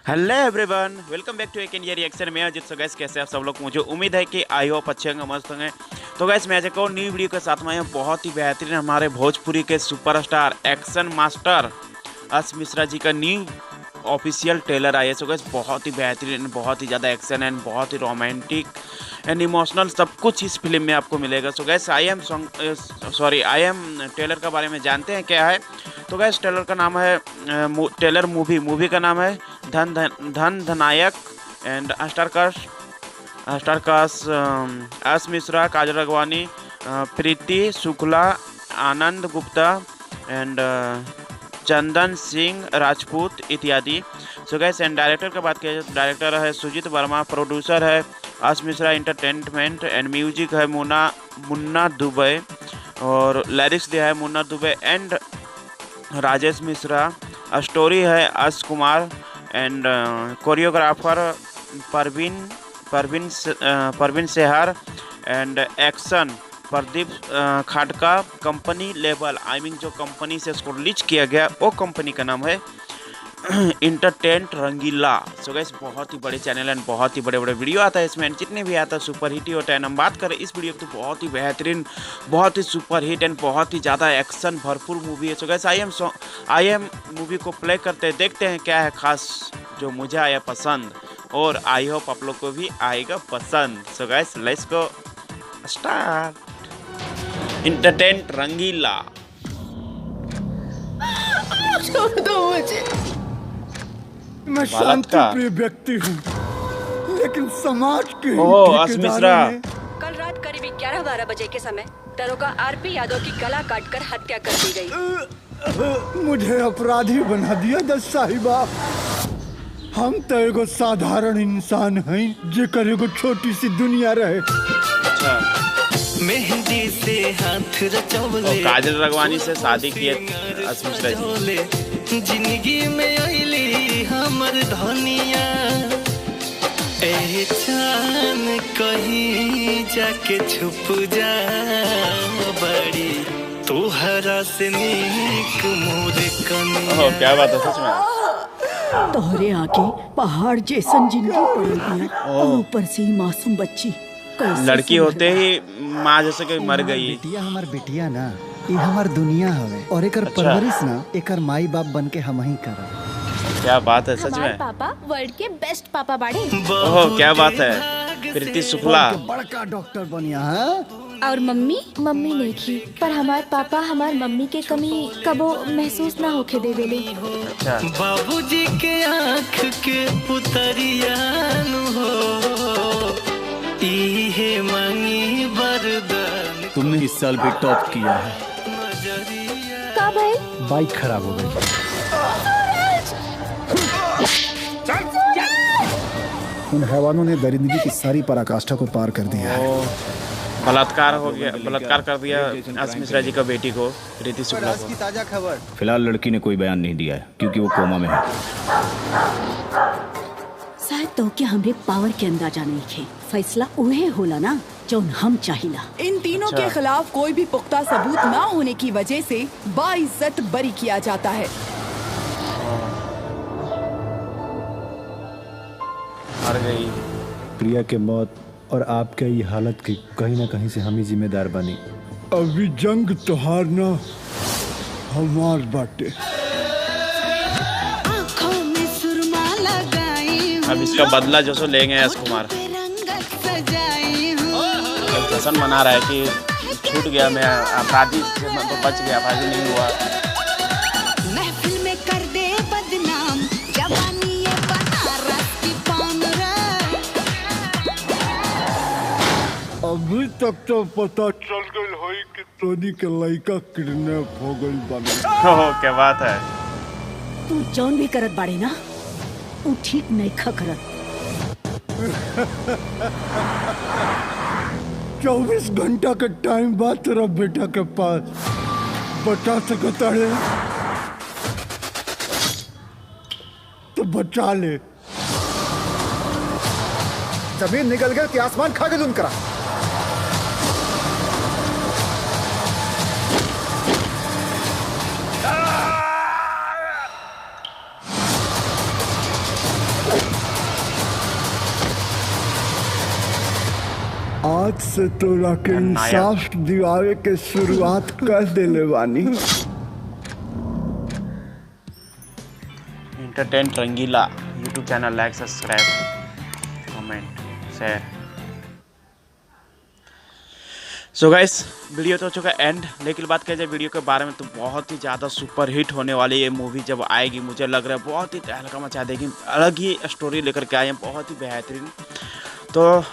Hello everyone, welcome back to एक India reaction में अजित। सो gas, कैसे आप सब लोग? मुझे उम्मीद है कि आई होप अच्छे होंगे, मस्त होंगे। तो गैस, मैं आज एक और न्यू वीडियो के साथ में आया हूं। बहुत ही बेहतरीन हमारे भोजपुरी के सुपरस्टार एक्शन मास्टर यश मिश्रा जी का न्यू ऑफिशियल ट्रेलर आया है। सो गैस, बहुत ही बेहतरीन, बहुत ही ज़्यादा एक्शन एंड बहुत ही रोमांटिक एंड इमोशनल सब कुछ इस फिल्म में आपको मिलेगा। सो गैस, आई एम ट्रेलर के बारे में जानते हैं क्या है। तो गैस, ट्रेलर का नाम है ट्रेलर मूवी का नाम है Dhan Dhanayak and star cast Yash Mishra, Kajal Raghwani, Preeti Shukla, Anand Gupta and Chandan Singh Rajput इत्यादि। सो गैस, एंड डायरेक्टर की बात किया जाए तो डायरेक्टर है सुजीत वर्मा, प्रोड्यूसर है Yash Mishra entertainment and music है मुन्ना दुबे और लिरिक्स दिया है मुन्ना दुबे एंड राजेश मिश्रा। स्टोरी है Yash Kumar and choreographer Parveen Sehar and action Pradeep Khatka. Company level जो कंपनी से इसको रिलीज किया गया वो कंपनी का नाम है इंटरटेंट रंगीला। सो गाइस, बहुत ही बड़े चैनल एंड बहुत ही बड़े बड़े वीडियो आता है इसमें, जितने भी आता है सुपर हिट ही होता है। हम बात करें इस वीडियो की तो बहुत ही बेहतरीन, बहुत ही सुपर हिट एंड बहुत ही ज़्यादा एक्शन भरपूर मूवी है। So guys, I am movie को प्ले करते देखते हैं क्या है खास जो मुझे आया पसंद, और आई होप आप लोग को भी आएगा पसंद। So guys, let's go start. Entertain Rangeela. छोड़ दो मुझे। मैं शांति प्रिय व्यक्ति हूँ, लेकिन समाज के यश मिश्रा। कल रात करीब 11-12 बजे के समय दरोगा आरपी यादव की गला काटकर हत्या कर दी गई। मुझे अपराधी बना दिया दस साहिबा। हम तो एगो साधारण इंसान हैं, जेकर एगो छोटी सी दुनिया रहे। अच्छा, मेहंदी से हाथ रचौले, काजल राघवानी से शादी किए यश मिश्रा जी। जिंदगी में आईली हमर धनिया, ए चान कहीं जाके छुप जा, बड़ी तोहरा से नीक मोर कनिया। क्या बात है, सच में तोहरे आगे पहाड़ जैसन जिंदगी पड़ी बिया और ऊपर से ही मासूम बच्ची। लड़की होते ही माँ जैसे कि मर गई। बिटिया हमार बिटिया ना, ये हमार दुनिया हवे और एकर अच्छा। परवरिश ना एकर माई बाप बन के हम ही करब। क्या बात है, सच में। पापा वर्ल्ड के बेस्ट पापा बाड़े। ओह, क्या बात है। प्रीति शुक्ला बड़का डॉक्टर बनिया है। और मम्मी नहीं की, पर हमार पापा हमार मम्मी के कमी कबो महसूस ना होके देवेले। अच्छा, बाबूजी के आँख के पुतरिया हो, इहे मांगी वरदान। तुमने इस साल भी टॉप किया है। का भाई? बाइक खराब हो गई। उन हैवानों ने दरिंदगी की सारी पराकाष्ठा को पार कर दिया है। बलात्कार कर दिया यश मिश्रा जी का बेटी को, प्रीति शुक्ला को। ताजा खबर। फिलहाल लड़की ने कोई बयान नहीं दिया है क्योंकि वो कोमा में है। शायद तो क्या हमरे पावर के अंदाजा नहीं खे। फैसला उहे होला ना जो हम चाहिला। इन तीनों के खिलाफ कोई भी पुख्ता सबूत ना होने की वजह से बाइज्जत बरी किया जाता है। मर गई। प्रिया के मौत और आपके ये हालत की कहीं ना कहीं से हम ही जिम्मेदार बनी। अभी जंग तोहार ना हमार बाटे। अब इसका बदला जो सो लेंगे यश कुमार। जश्न मना रहा है कि छूट गया, मैं अपराधी से तो बच गया, अपराधी नहीं हुआ। महफिल में कर दे बदनाम, जवानी ये बनारस की पान रे। अभी तक तो पता चल गई होई कि टोनी के लड़का किडनैप हो गई बने। ओह, क्या बात है। तू जौन भी करत बाड़े ना, तू ठीक नहीं करत। 24 घंटा का टाइम बाद तेरा बेटा के पास बचा सकता है तो बचा ले। जमीन निकल गया कि आसमान खा के करा। आज से तोरा के इंसाफ दिवावे के शुरुआत कर देले बानी। Entertain Rangeela YouTube channel like subscribe comment share. So guys video तो हो चुका एंड, लेकिन बात किया जाए वीडियो के बारे में तो बहुत ही ज़्यादा सुपर हिट होने वाली ये मूवी जब आएगी मुझे लग रहा है बहुत ही तहलका मचा देगी। अलग ही स्टोरी लेकर के आए हैं, बहुत ही बेहतरीन। तो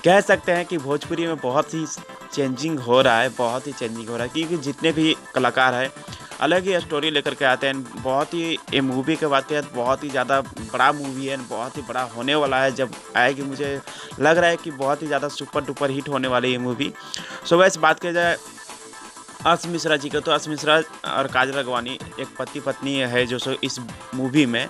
कह सकते हैं कि भोजपुरी में बहुत ही चेंजिंग हो रहा है, बहुत ही चेंजिंग हो रहा है, क्योंकि जितने भी कलाकार हैं अलग ही स्टोरी लेकर के आते हैं। बहुत ही ये मूवी के बात किया बहुत ही ज़्यादा बड़ा मूवी है, बहुत ही बड़ा होने वाला है जब आएगी। मुझे लग रहा है कि बहुत ही ज़्यादा सुपर डुपर हिट होने वाली ये मूवी। सो वैसे बात किया जाए अर्श मिश्रा जी का, तो अर्श मिश्रा और काजल राघवानी एक पति पत्नी है जो सो इस मूवी में।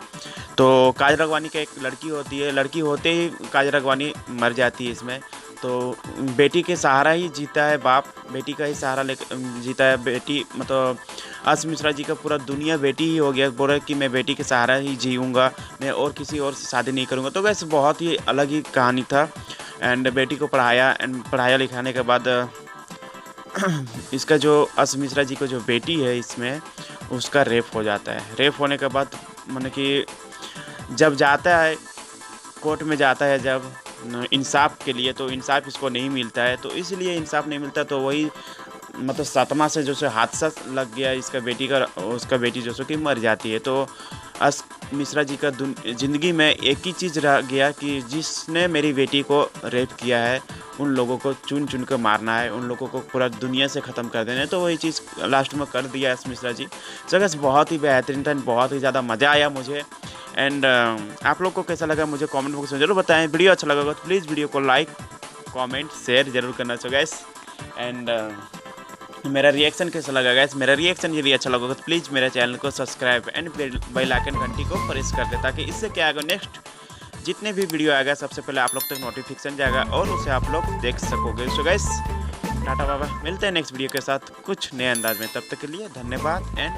तो काजल राघवानी का एक लड़की होती है, लड़की होते ही काजल राघवानी मर जाती है इसमें। तो बेटी के सहारा ही जीता है बाप, बेटी का ही सहारा लेकर जीता है बेटी। मतलब अर्श मिश्रा जी का पूरा दुनिया बेटी ही हो गया, बोल रहे कि मैं बेटी के सहारा ही जीऊँगा, मैं और किसी और से शादी नहीं करूँगा। तो वैसे बहुत ही अलग ही कहानी था। एंड बेटी को पढ़ाया एंड पढ़ाया लिखाने के बाद इसका जो अर्श मिश्रा जी को जो बेटी है इसमें उसका रेप हो जाता है। रेप होने के बाद माने कि जब जाता है कोर्ट में जाता है जब इंसाफ के लिए, तो इंसाफ इसको नहीं मिलता है। तो इसलिए इंसाफ नहीं मिलता तो वही मतलब सतमा से जो सो हादसा लग गया इसका बेटी का, उसका बेटी जो सो कि मर जाती है। तो अर्श मिश्रा जी का ज़िंदगी में एक ही चीज़ रह गया कि जिसने मेरी बेटी को रेप किया है उन लोगों को चुन चुन कर मारना है, उन लोगों को पूरा दुनिया से ख़त्म कर देना है। तो वही चीज़ लास्ट में कर दिया अर्श मिश्रा जी। सगस बहुत ही बेहतरीन था, बहुत ही ज़्यादा मज़ा आया मुझे। एंड आप लोग को कैसा लगा मुझे कमेंट बॉक्स में जरूर बताएं। वीडियो अच्छा लगा तो प्लीज़ वीडियो को लाइक कमेंट शेयर जरूर करना। सो गाइस एंड मेरा रिएक्शन कैसा लगा गाइस, मेरा रिएक्शन यदि अच्छा लगा तो प्लीज़ मेरे चैनल को सब्सक्राइब एंड बेल आइकन घंटी को प्रेस कर दे, ताकि इससे क्या आएगा नेक्स्ट जितने भी वीडियो आएगा सबसे पहले आप लोग तक नोटिफिकेशन जाएगा और उसे आप लोग देख सकोगे। सो गाइस टाटा बाबा, मिलते हैं नेक्स्ट वीडियो के साथ कुछ नए अंदाज में। तब तक के लिए धन्यवाद एंड